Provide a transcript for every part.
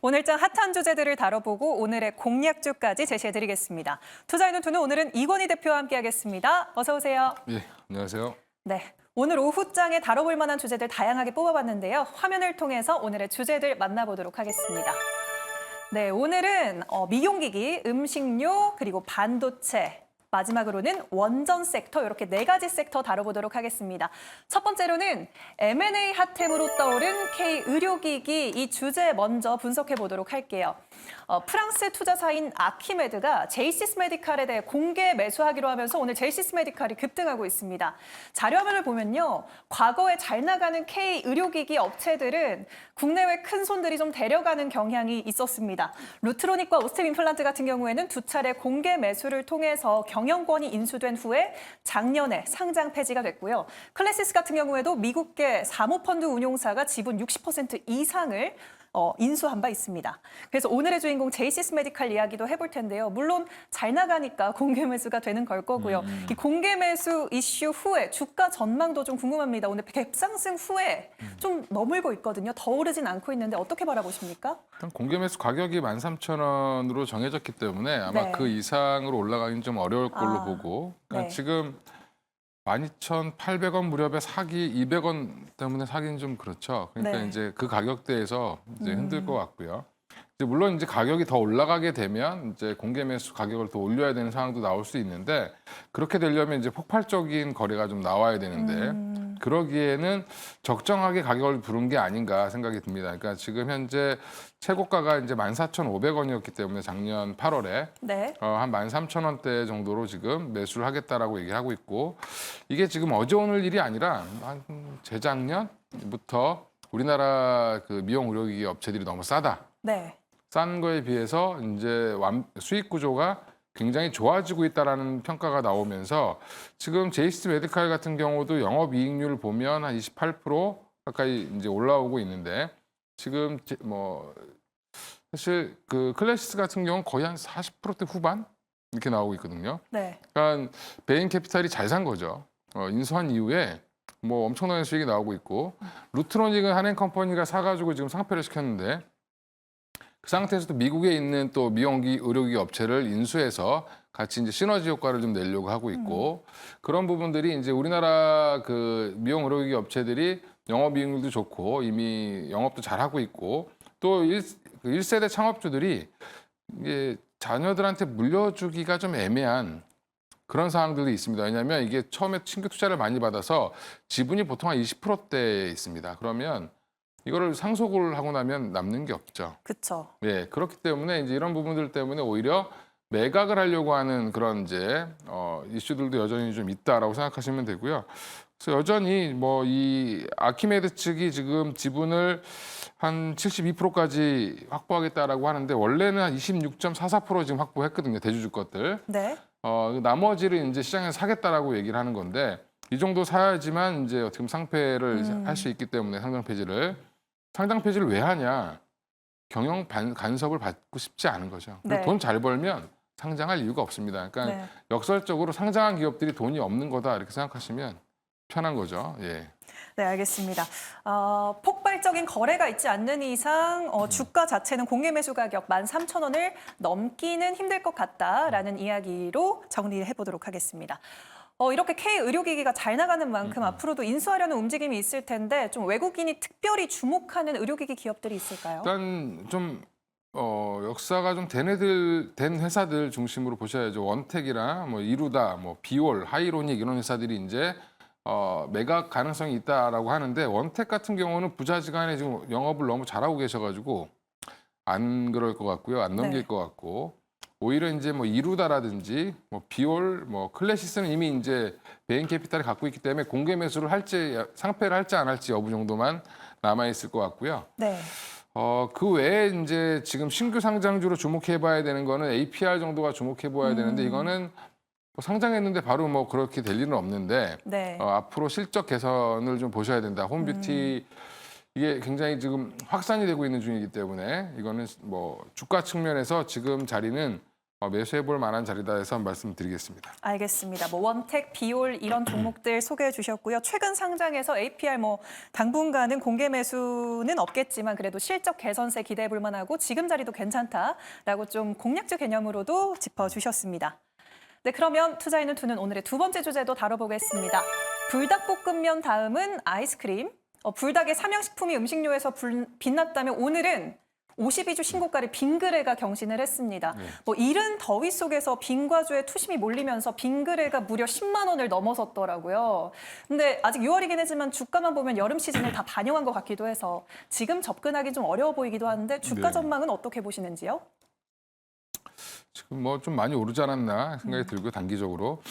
오늘장 핫한 주제들을 다뤄보고 오늘의 공략주까지 제시해드리겠습니다. 투자의 눈투는 오늘은 이건희 대표와 함께하겠습니다. 어서 오세요. 예, 안녕하세요. 네, 오늘 오후장에 다뤄볼 만한 주제들 다양하게 뽑아봤는데요. 화면을 통해서 오늘의 주제들 만나보도록 하겠습니다. 네, 오늘은 미용기기, 음식료, 그리고 반도체, 마지막으로는 원전 섹터 이렇게 네 가지 섹터 다뤄보도록 하겠습니다. 첫 번째로는 M&A 핫템으로 떠오른 K-의료기기 이 주제 먼저 분석해 보도록 할게요. 프랑스 투자사인 아키메드가 제이시스 메디칼에 대해 공개 매수하기로 하면서 오늘 제이시스 메디칼이 급등하고 있습니다. 자료화면을 보면요. 과거에 잘 나가는 K-의료기기 업체들은 국내외 큰 손들이 좀 데려가는 경향이 있었습니다. 루트로닉과 오스템 임플란트 같은 경우에는 두 차례 공개 매수를 통해서 경영권이 인수된 후에 작년에 상장 폐지가 됐고요. 클래시스 같은 경우에도 미국계 사모펀드 운용사가 지분 60% 이상을 인수한 바 있습니다. 그래서 오늘의 주인공 제이시스 메디칼 이야기도 해볼 텐데요. 물론 잘 나가니까 공개 매수가 되는 걸 거고요. 이 공개 매수 이슈 후에 주가 전망도 좀 궁금합니다. 오늘 갭상승 후에 좀 머물고 있거든요. 더 오르진 않고 있는데 어떻게 바라보십니까? 일단 공개 매수 가격이 13,000원으로 정해졌기 때문에 아마 네. 그 이상으로 올라가기는 좀 어려울 걸로 아, 보고 그러니까 네. 지금 12,800원 무렵에 사기 200원 때문에 사기는 좀 그렇죠. 그러니까 네. 이제 그 가격대에서 이제 힘들 것 같고요. 이제 물론 이제 가격이 더 올라가게 되면 이제 공개 매수 가격을 더 올려야 되는 상황도 나올 수 있는데 그렇게 되려면 이제 폭발적인 거래가 좀 나와야 되는데 그러기에는 적정하게 가격을 부른 게 아닌가 생각이 듭니다. 그러니까 지금 현재 최고가가 이제 14,500원이었기 때문에 작년 8월에 네. 한 13,000원대 정도로 지금 매수를 하겠다라고 얘기하고 있고 이게 지금 어제 오늘 일이 아니라 한 재작년부터 우리나라 그 미용 의료기기 업체들이 너무 싸다. 네. 싼 거에 비해서 이제 수익 구조가 굉장히 좋아지고 있다라는 평가가 나오면서 지금 제이시스 메디칼 같은 경우도 영업이익률을 보면 한 28% 가까이 이제 올라오고 있는데 지금 뭐 사실 그 클래시스 같은 경우는 거의 한 40%대 후반 이렇게 나오고 있거든요. 네. 그러니까 베인 캐피탈이 잘 산 거죠. 인수한 이후에 뭐 엄청난 수익이 나오고 있고 루트로닉은 한행컴퍼니가 사가지고 지금 상폐를 시켰는데 그 상태에서도 미국에 있는 또 미용기 의료기기 업체를 인수해서 같이 이제 시너지 효과를 좀 내려고 하고 있고 그런 부분들이 이제 우리나라 그 미용 의료기기 업체들이 영업이익률도 좋고 이미 영업도 잘 하고 있고 또 1세대 창업주들이 이게 자녀들한테 물려주기가 좀 애매한 그런 상황들도 있습니다. 왜냐하면 이게 처음에 신규 투자를 많이 받아서 지분이 보통 한 20%대에 있습니다. 그러면 이거를 상속을 하고 나면 남는 게 없죠. 그렇죠. 예, 그렇기 때문에 이제 이런 부분들 때문에 오히려 매각을 하려고 하는 그런 이제 이슈들도 여전히 좀 있다라고 생각하시면 되고요. 그래서 여전히 뭐 이 아키메드 측이 지금 지분을 한 72%까지 확보하겠다라고 하는데 원래는 한 26.44% 지금 확보했거든요. 대주주 것들. 네. 나머지를 이제 시장에서 사겠다라고 얘기를 하는 건데 이 정도 사야지만 이제 어떻게 보면 상패를 할 수 있기 때문에 상장 폐지를 왜 하냐? 경영 간섭을 받고 싶지 않은 거죠. 네. 돈 잘 벌면 상장할 이유가 없습니다. 그러니까 네. 역설적으로 상장한 기업들이 돈이 없는 거다 이렇게 생각하시면 편한 거죠. 예. 네, 알겠습니다. 폭발적인 거래가 있지 않는 이상 주가 자체는 공개 매수 가격 13,000원을 넘기는 힘들 것 같다라는 이야기로 정리해 보도록 하겠습니다. 이렇게 K-의료기기가 잘 나가는 만큼 앞으로도 인수하려는 움직임이 있을 텐데 좀 외국인이 특별히 주목하는 의료기기 기업들이 있을까요? 일단 좀 역사가 좀 된 회사들 중심으로 보셔야죠. 원택이랑 뭐 이루다, 뭐 비올, 하이로닉 이런 회사들이 이제 매각 가능성이 있다라고 하는데 원택 같은 경우는 부자지간에 지금 영업을 너무 잘하고 계셔가지고 안 그럴 것 같고요, 안 넘길 네. 것 같고 오히려 이제 뭐 이루다라든지 뭐 비올, 뭐 클래시스는 이미 이제 베인 캐피탈이 갖고 있기 때문에 공개 매수를 할지 상패를 할지 안 할지 여부 정도만 남아 있을 것 같고요. 네. 그 외에 이제 지금 신규 상장주로 주목해봐야 되는 거는 APR 정도가 주목해봐야 되는데 이거는 뭐 상장했는데 바로 뭐 그렇게 될 일은 없는데 네. 앞으로 실적 개선을 좀 보셔야 된다. 홈뷰티 이게 굉장히 지금 확산이 되고 있는 중이기 때문에 이거는 뭐 주가 측면에서 지금 자리는 매수해볼 만한 자리다 해서 말씀드리겠습니다. 알겠습니다. 뭐 원택, 비올 이런 종목들 소개해 주셨고요. 최근 상장에서 APR 뭐 당분간은 공개 매수는 없겠지만 그래도 실적 개선세 기대해 볼 만하고 지금 자리도 괜찮다라고 좀 공략주 개념으로도 짚어 주셨습니다. 네, 그러면 투자있는 투는 오늘의 두 번째 주제도 다뤄보겠습니다. 불닭볶음면 다음은 아이스크림. 불닭의 삼양식품이 음식료에서 빛났다면 오늘은 52주 신고가를 빙그레가 경신을 했습니다. 네. 뭐 이른 더위 속에서 빙과주에 투심이 몰리면서 빙그레가 무려 10만 원을 넘어섰더라고요. 근데 아직 6월이긴 하지만 주가만 보면 여름 시즌을 다 반영한 것 같기도 해서 지금 접근하기 좀 어려워 보이기도 하는데 주가 네. 전망은 어떻게 보시는지요? 지금 뭐 좀 많이 오르지 않았나 생각이 들고요. 단기적으로.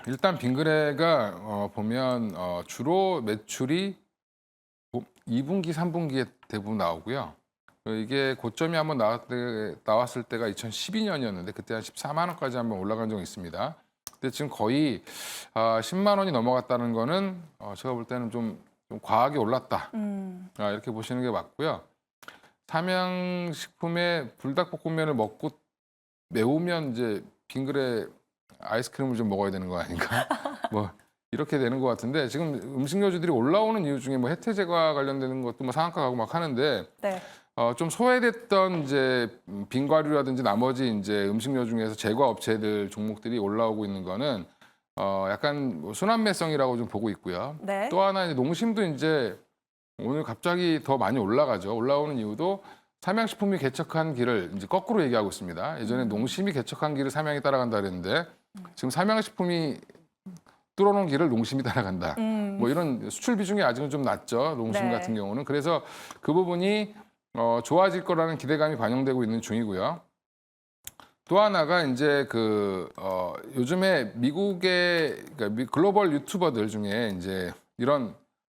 일단 빙그레가 보면 주로 매출이 2분기, 3분기에 대부분 나오고요. 이게 고점이 한번 나왔을 때가 2012년이었는데 그때 한 14만 원까지 한번 올라간 적이 있습니다. 근데 지금 거의 10만 원이 넘어갔다는 거는 제가 볼 때는 좀 과하게 올랐다. 이렇게 보시는 게 맞고요. 삼양식품의 불닭볶음면을 먹고 매우면 이제 빙그레 아이스크림을 좀 먹어야 되는 거 아닌가? 뭐 이렇게 되는 것 같은데 지금 음식료주들이 올라오는 이유 중에 뭐 혜태제과 관련되는 것도 뭐 상한가 가고 막 하는데 네. 좀 소외됐던 이제 빙과류라든지 나머지 이제 음식료 중에서 제과 업체들 종목들이 올라오고 있는 거는 약간 뭐 순환매성이라고 좀 보고 있고요. 네. 또 하나 이제 농심도 이제 오늘 갑자기 더 많이 올라가죠. 올라오는 이유도 삼양식품이 개척한 길을 이제 거꾸로 얘기하고 있습니다. 예전에 농심이 개척한 길을 삼양이 따라간다 그랬는데 지금 삼양식품이 뚫어놓은 길을 농심이 따라간다. 뭐 이런 수출 비중이 아직은 좀 낮죠. 농심 네. 같은 경우는. 그래서 그 부분이 좋아질 거라는 기대감이 반영되고 있는 중이고요. 또 하나가 이제 요즘에 미국의 그러니까 글로벌 유튜버들 중에 이제 이런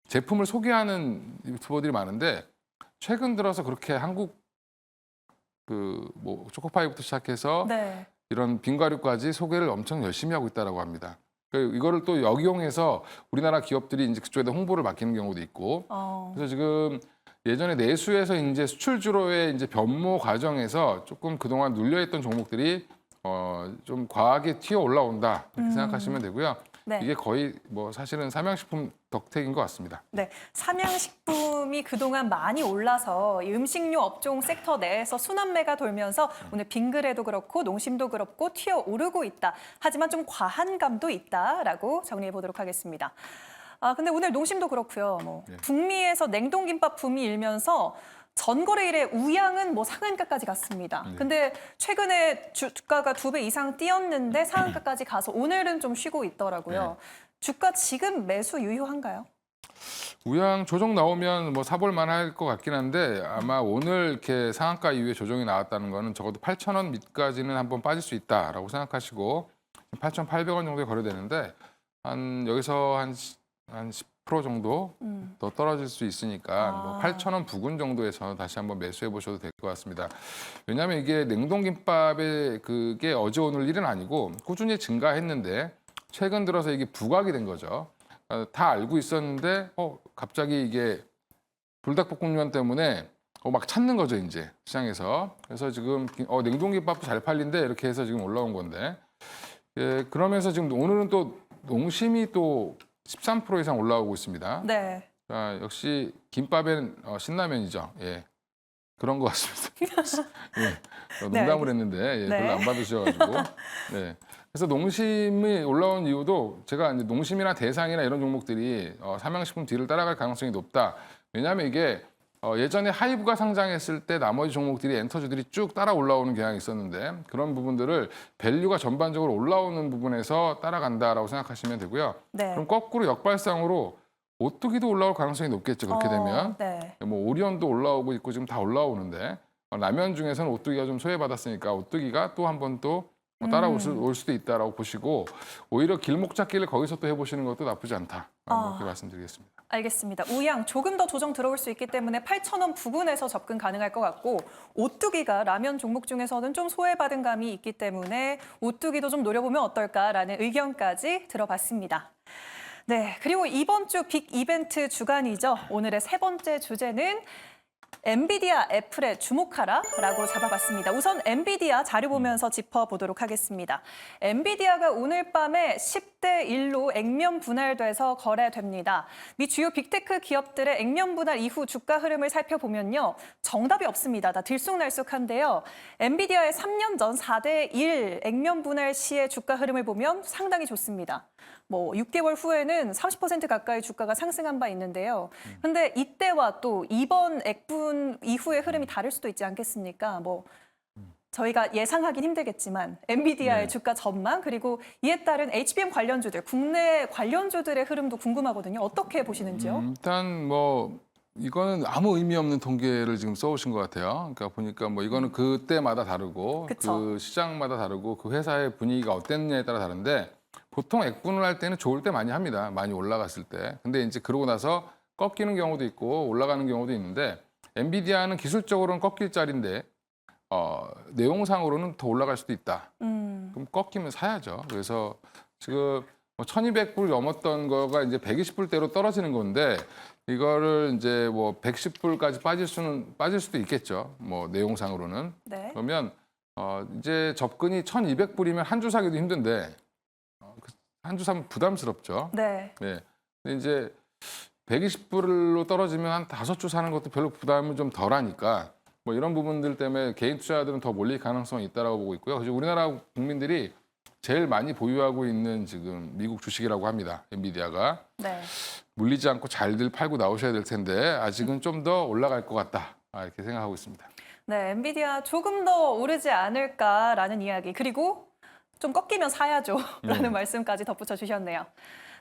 제품을 소개하는 유튜버들이 많은데 최근 들어서 그렇게 한국 뭐 초코파이부터 시작해서 네. 이런 빙과류까지 소개를 엄청 열심히 하고 있다라고 합니다. 이거를 또 역이용해서 우리나라 기업들이 이제 그쪽에다 홍보를 맡기는 경우도 있고. 그래서 지금 예전에 내수에서 이제 수출주로의 이제 변모 과정에서 조금 그동안 눌려있던 종목들이 좀 과하게 튀어 올라온다 이렇게 생각하시면 되고요. 네. 이게 거의 뭐 사실은 삼양식품 덕택인 것 같습니다. 네, 삼양식품이 그동안 많이 올라서 이 음식료 업종 섹터 내에서 순환매가 돌면서 오늘 빙그레도 그렇고 농심도 그렇고 튀어 오르고 있다. 하지만 좀 과한 감도 있다라고 정리해 보도록 하겠습니다. 근데 오늘 농심도 그렇고요. 뭐 네. 북미에서 냉동김밥 붐이 일면서 전거래일에 우양은 뭐 상한가까지 갔습니다. 근데 최근에 주가가 2배 이상 뛰었는데 상한가까지 가서 오늘은 좀 쉬고 있더라고요. 주가 지금 매수 유효한가요? 우양 조정 나오면 뭐 사볼 만할 것 같긴 한데 아마 오늘 이렇게 상한가 이후에 조정이 나왔다는 거는 적어도 8,000원 밑까지는 한번 빠질 수 있다라고 생각하시고 8,800원 정도에 거래되는데 여기서 한 10% 정도 더 떨어질 수 있으니까 뭐 8,000원 부근 정도에서 다시 한번 매수해 보셔도 될 것 같습니다. 왜냐하면 이게 냉동김밥의 그게 어제 오늘 일은 아니고 꾸준히 증가했는데 최근 들어서 이게 부각이 된 거죠. 다 알고 있었는데 갑자기 이게 불닭볶음면 때문에 막 찾는 거죠 이제 시장에서. 그래서 지금 냉동김밥도 잘 팔린데 이렇게 해서 지금 올라온 건데 그러면서 지금 오늘은 또 농심이 또 13% 이상 올라오고 있습니다. 네. 역시 김밥엔 신라면이죠. 예. 그런 것 같습니다. 예. 농담을 했는데 네. 별로 안 받으셔가지고. 네. 그래서 농심이 올라온 이유도 제가 이제 농심이나 대상이나 이런 종목들이 삼양식품 뒤를 따라갈 가능성이 높다. 왜냐하면 이게 예전에 하이브가 상장했을 때 나머지 종목들이 엔터주들이 쭉 따라 올라오는 경향이 있었는데 그런 부분들을 밸류가 전반적으로 올라오는 부분에서 따라간다라고 생각하시면 되고요. 네. 그럼 거꾸로 역발상으로 오뚜기도 올라올 가능성이 높겠죠. 그렇게 되면 네. 뭐 오리온도 올라오고 있고 지금 다 올라오는데 라면 중에서는 오뚜기가 좀 소외받았으니까 오뚜기가 또 한 번 또 따라올 수도 있다라고 보시고 오히려 길목 찾기를 거기서 또 해보시는 것도 나쁘지 않다. 그렇게 말씀드리겠습니다. 알겠습니다. 우양 조금 더 조정 들어올 수 있기 때문에 8,000원 부근에서 접근 가능할 것 같고 오뚜기가 라면 종목 중에서는 좀 소외받은 감이 있기 때문에 오뚜기도 좀 노려보면 어떨까라는 의견까지 들어봤습니다. 네, 그리고 이번 주 빅 이벤트 주간이죠. 오늘의 세 번째 주제는 엔비디아, 애플에 주목하라라고 잡아봤습니다. 우선 엔비디아 자료 보면서 짚어보도록 하겠습니다. 엔비디아가 오늘 밤에 10대 1로 액면 분할돼서 거래됩니다. 미 주요 빅테크 기업들의 액면 분할 이후 주가 흐름을 살펴보면요. 정답이 없습니다. 다 들쑥날쑥한데요. 엔비디아의 3년 전 4대 1 액면 분할 시의 주가 흐름을 보면 상당히 좋습니다. 뭐 6개월 후에는 30% 가까이 주가가 상승한 바 있는데요. 근데 이때와 또 이번 액분 이후의 흐름이 다를 수도 있지 않겠습니까? 뭐 저희가 예상하긴 힘들겠지만 엔비디아의 네. 주가 전망 그리고 이에 따른 HBM 관련주들, 국내 관련주들의 흐름도 궁금하거든요. 어떻게 보시는지요? 일단 뭐 이거는 아무 의미 없는 통계를 지금 써오신 것 같아요. 그러니까 보니까 뭐 이거는 그때마다 다르고 그쵸. 그 시장마다 다르고 그 회사의 분위기가 어땠느냐에 따라 다른데 보통 액분을 할 때는 좋을 때 많이 합니다. 많이 올라갔을 때. 근데 이제 그러고 나서 꺾이는 경우도 있고 올라가는 경우도 있는데 엔비디아는 기술적으로는 꺾일 자리인데 내용상으로는 더 올라갈 수도 있다. 그럼 꺾이면 사야죠. 그래서 지금 뭐 1,200불 넘었던 거가 이제 120불대로 떨어지는 건데 이거를 이제 뭐 110불까지 빠질 수도 있겠죠. 뭐 내용상으로는. 네. 그러면 이제 접근이 1,200불이면 한 주 사기도 힘든데 한 주 사면 부담스럽죠. 네. 네. 근데 이제 120불로 떨어지면 한 5주 사는 것도 별로 부담은 좀 덜하니까 뭐 이런 부분들 때문에 개인 투자자들은 더 몰릴 가능성이 있다라고 보고 있고요. 그래서 우리나라 국민들이 제일 많이 보유하고 있는 지금 미국 주식이라고 합니다. 엔비디아가. 네. 물리지 않고 잘들 팔고 나오셔야 될 텐데 아직은 좀 더 올라갈 것 같다. 이렇게 생각하고 있습니다. 네, 엔비디아 조금 더 오르지 않을까라는 이야기. 그리고 좀 꺾이면 사야죠. 라는 말씀까지 덧붙여 주셨네요.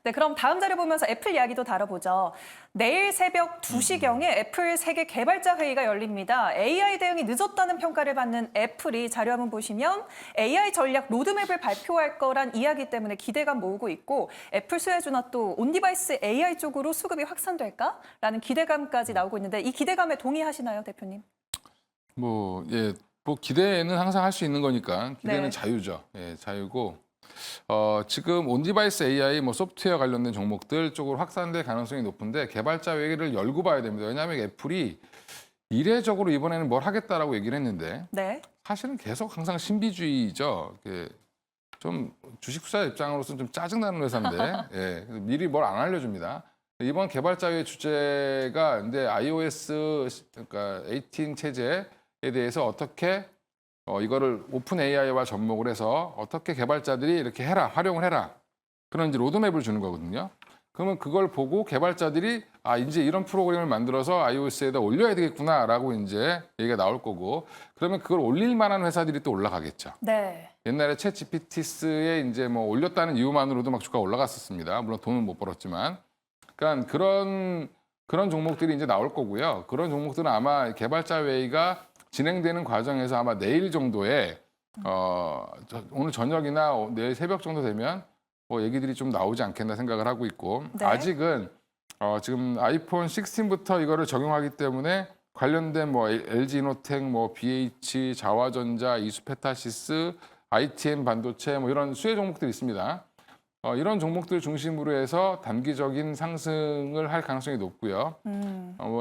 네, 그럼 다음 자료 보면서 애플 이야기도 다뤄보죠. 내일 새벽 2시경에 애플 세계 개발자 회의가 열립니다. AI 대응이 늦었다는 평가를 받는 애플이 자료 한번 보시면 AI 전략 로드맵을 발표할 거란 이야기 때문에 기대감 모으고 있고 애플 수혜주나 또 온디바이스 AI 쪽으로 수급이 확산될까라는 기대감까지 나오고 있는데 이 기대감에 동의하시나요, 대표님? 뭐 기대는 항상 할 수 있는 거니까 기대는 네. 자유죠. 예, 자유고 지금 온디바이스 AI 뭐 소프트웨어 관련된 종목들 쪽으로 확산될 가능성이 높은데 개발자 회의를 열고 봐야 됩니다. 왜냐하면 애플이 이례적으로 이번에는 뭘 하겠다라고 얘기를 했는데 네. 사실은 계속 항상 신비주의죠. 좀 주식 투자 입장으로서는 좀 짜증나는 회사인데 예, 미리 뭘 안 알려줍니다. 이번 개발자회 주제가 근데 iOS 그러니까 18 체제에 대해서 어떻게 이거를 오픈 AI와 접목을 해서 어떻게 개발자들이 이렇게 해라, 활용을 해라. 그런 이제 로드맵을 주는 거거든요. 그러면 그걸 보고 개발자들이 이제 이런 프로그램을 만들어서 iOS에다 올려야 되겠구나라고 이제 얘기가 나올 거고 그러면 그걸 올릴 만한 회사들이 또 올라가겠죠. 네. 옛날에 챗 GPT스에 이제 뭐 올렸다는 이유만으로도 막 주가가 올라갔었습니다. 물론 돈은 못 벌었지만. 그러니까 그런 종목들이 이제 나올 거고요. 그런 종목들은 아마 개발자 회의가 진행되는 과정에서 아마 내일 정도에 오늘 저녁이나 내일 새벽 정도 되면 뭐 얘기들이 좀 나오지 않겠나 생각을 하고 있고 네. 아직은 지금 아이폰 16부터 이거를 적용하기 때문에 관련된 뭐 LG이노텍, 뭐 BH, 자화전자, 이수페타시스, ITM 반도체 뭐 이런 수혜 종목들이 있습니다. 이런 종목들 중심으로 해서 단기적인 상승을 할 가능성이 높고요.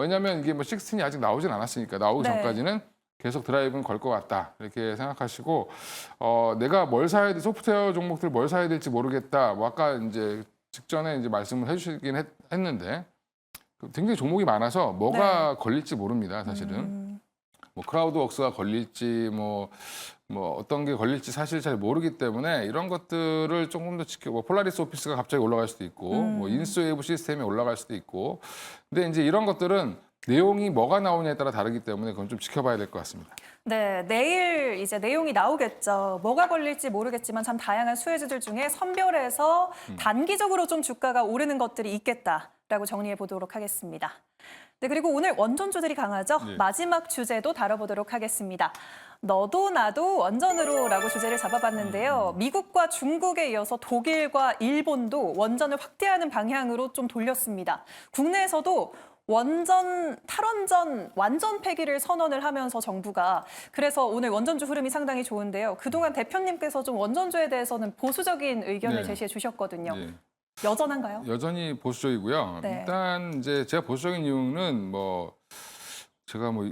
왜냐하면 이게 뭐 16이 아직 나오진 않았으니까 나오기 네. 전까지는 계속 드라이브는 걸 것 같다 이렇게 생각하시고 내가 뭘 사야 돼 소프트웨어 종목들 뭘 사야 될지 모르겠다. 뭐 아까 이제 직전에 이제 말씀을 해주시긴 했는데 굉장히 종목이 많아서 뭐가 걸릴지 모릅니다. 사실은 뭐 크라우드웍스가 걸릴지 뭐 어떤 게 걸릴지 사실 잘 모르기 때문에 이런 것들을 조금 더 뭐 폴라리스 오피스가 갑자기 올라갈 수도 있고 뭐 인스웨이브 시스템이 올라갈 수도 있고 근데 이제 이런 것들은 내용이 뭐가 나오냐에 따라 다르기 때문에 그건 좀 지켜봐야 될 것 같습니다. 네, 내일 이제 내용이 나오겠죠. 뭐가 걸릴지 모르겠지만 참 다양한 수혜주들 중에 선별해서 단기적으로 좀 주가가 오르는 것들이 있겠다라고 정리해 보도록 하겠습니다. 네, 그리고 오늘 원전주들이 강하죠. 네. 마지막 주제도 다뤄보도록 하겠습니다. 너도 나도 원전으로라고 주제를 잡아봤는데요. 미국과 중국에 이어서 독일과 일본도 원전을 확대하는 방향으로 좀 돌렸습니다. 국내에서도 탈원전 완전 폐기를 선언을 하면서 정부가 그래서 오늘 원전주 흐름이 상당히 좋은데요. 그동안 대표님께서 좀 원전주에 대해서는 보수적인 의견을 네. 제시해 주셨거든요. 네. 여전한가요? 여전히 보수적이고요. 네. 일단 이제 제가 보수적인 이유는 제가 뭐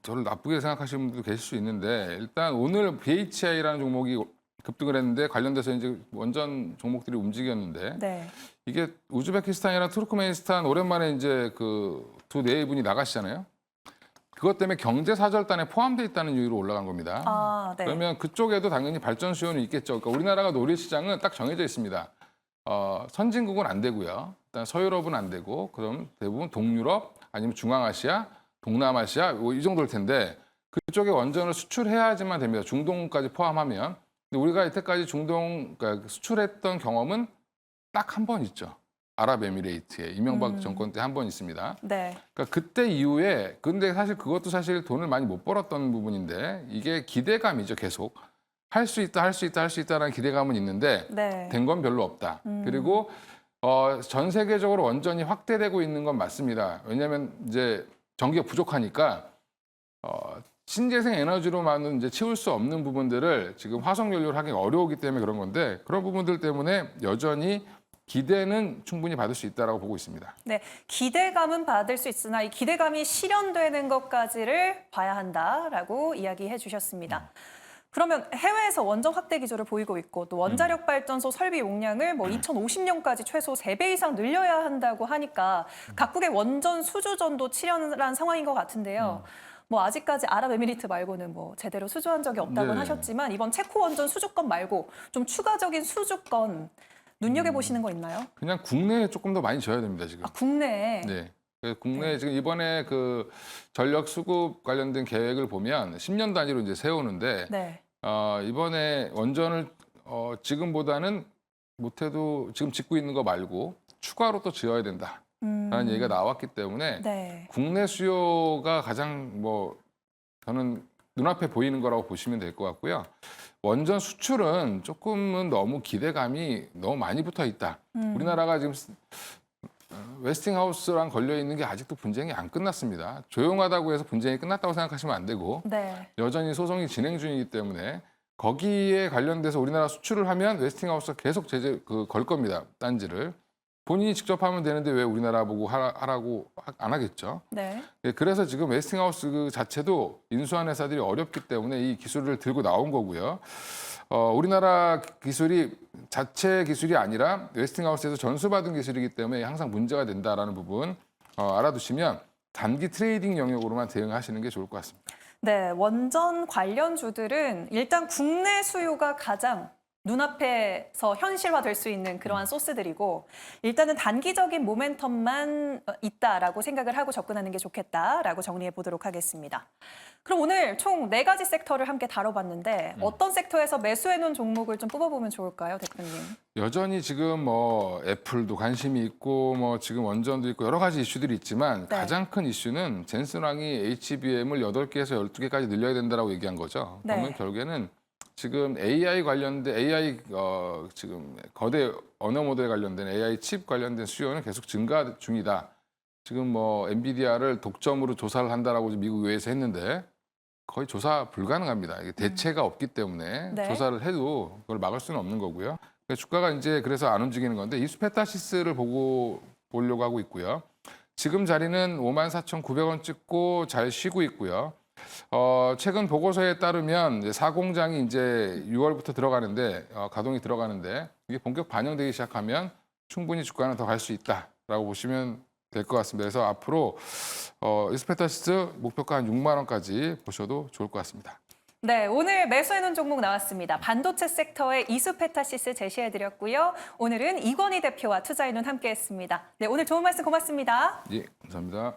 저를 나쁘게 생각하시는 분도 계실 수 있는데 일단 오늘 BHI라는 종목이 급등을 했는데 관련돼서 이제 원전 종목들이 움직였는데 네. 이게 우즈베키스탄이랑 투르크메니스탄 오랜만에 이제 그 두 네이분이 나가시잖아요. 그것 때문에 경제 사절단에 포함되어 있다는 이유로 올라간 겁니다. 아, 네. 그러면 그쪽에도 당연히 발전 수요는 있겠죠. 그러니까 우리나라가 노릴 시장은 딱 정해져 있습니다. 선진국은 안 되고요. 일단 서유럽은 안 되고 그럼 대부분 동유럽 아니면 중앙아시아, 동남아시아 이 정도일 텐데 그쪽에 원전을 수출해야지만 됩니다. 중동까지 포함하면. 근데 우리가 이때까지 중동 그러니까 수출했던 경험은 딱 한 번 있죠. 아랍에미레이트에 이명박 정권 때 한 번 있습니다. 네. 그러니까 그때 이후에 근데 사실 그것도 사실 돈을 많이 못 벌었던 부분인데 이게 기대감이죠. 계속 할 수 있다, 할 수 있다, 할 수 있다라는 기대감은 있는데 네. 된 건 별로 없다. 그리고 전 세계적으로 원전이 확대되고 있는 건 맞습니다. 왜냐하면 이제 전기가 부족하니까 신재생 에너지로만은 이제 채울 수 없는 부분들을 지금 화석 연료를 하기 어려우기 때문에 그런 건데 그런 부분들 때문에 여전히 기대는 충분히 받을 수 있다라고 보고 있습니다. 네, 기대감은 받을 수 있으나 이 기대감이 실현되는 것까지를 봐야 한다라고 이야기해 주셨습니다. 그러면 해외에서 원전 확대 기조를 보이고 있고 또 원자력 발전소 설비 용량을 뭐 2050년까지 최소 3배 이상 늘려야 한다고 하니까 각국의 원전 수주전도 치열한 상황인 것 같은데요. 뭐 아직까지 아랍에미리트 말고는 뭐 제대로 수주한 적이 없다고 네. 하셨지만 이번 체코 원전 수주권 말고 좀 추가적인 수주권 눈여겨보시는 거 있나요? 그냥 국내에 조금 더 많이 져야 됩니다, 지금. 아, 국내에. 네. 국내에 지금 이번에 그 전력 수급 관련된 계획을 보면 10년 단위로 이제 세우는데 네. 이번에 원전을 지금보다는 못해도 지금 짓고 있는 거 말고 추가로 또 지어야 된다라는 얘기가 나왔기 때문에 네. 국내 수요가 가장 뭐 저는 눈앞에 보이는 거라고 보시면 될 것 같고요. 원전 수출은 조금은 너무 기대감이 너무 많이 붙어 있다. 우리나라가 지금 웨스팅하우스랑 걸려 있는 게 아직도 분쟁이 안 끝났습니다. 조용하다고 해서 분쟁이 끝났다고 생각하시면 안 되고 네. 여전히 소송이 진행 중이기 때문에 거기에 관련돼서 우리나라 수출을 하면 웨스팅하우스가 계속 제재 걸 겁니다. 딴지를. 본인이 직접 하면 되는데 왜 우리나라 보고 하라고 안 하겠죠. 네. 예, 그래서 지금 웨스팅하우스 그 자체도 인수한 회사들이 어렵기 때문에 이 기술을 들고 나온 거고요. 우리나라 기술이 자체 기술이 아니라 웨스팅하우스에서 전수받은 기술이기 때문에 항상 문제가 된다라는 부분 알아두시면 단기 트레이딩 영역으로만 대응하시는 게 좋을 것 같습니다. 네, 원전 관련주들은 일단 국내 수요가 가장 눈앞에서 현실화될 수 있는 그러한 소스들이고 일단은 단기적인 모멘텀만 있다라고 생각을 하고 접근하는 게 좋겠다라고 정리해 보도록 하겠습니다. 그럼 오늘 총 4가지 섹터를 함께 다뤄봤는데 어떤 섹터에서 매수해 놓은 종목을 좀 뽑아보면 좋을까요, 대표님? 여전히 지금 뭐 애플도 관심이 있고 뭐 지금 원전도 있고 여러 가지 이슈들이 있지만 네. 가장 큰 이슈는 젠슨왕이 HBM을 8개에서 12개까지 늘려야 된다라고 얘기한 거죠. 네. 그러면 결국에는 지금 AI 관련된 AI 지금 거대 언어 모델 관련된 AI 칩 관련된 수요는 계속 증가 중이다. 지금 뭐 엔비디아를 독점으로 조사를 한다라고 미국 의회에서 했는데 거의 조사 불가능합니다. 이게 대체가 없기 때문에 네. 조사를 해도 그걸 막을 수는 없는 거고요. 주가가 이제 그래서 안 움직이는 건데 이수페타시스를 보려고 하고 있고요. 지금 자리는 54,900원 찍고 잘 쉬고 있고요. 최근 보고서에 따르면 이제 사공장이 이제 6월부터 들어가는데 가동이 들어가는데 이게 본격 반영되기 시작하면 충분히 주가는 더 갈 수 있다라고 보시면 될 것 같습니다. 그래서 앞으로 이스페타시스 목표가 한 6만 원까지 보셔도 좋을 것 같습니다. 네, 오늘 매수해놓은 종목 나왔습니다. 반도체 섹터의 이수페타시스 제시해드렸고요. 오늘은 이건희 대표와 투자인은 함께했습니다. 네, 오늘 좋은 말씀 고맙습니다. 예, 감사합니다.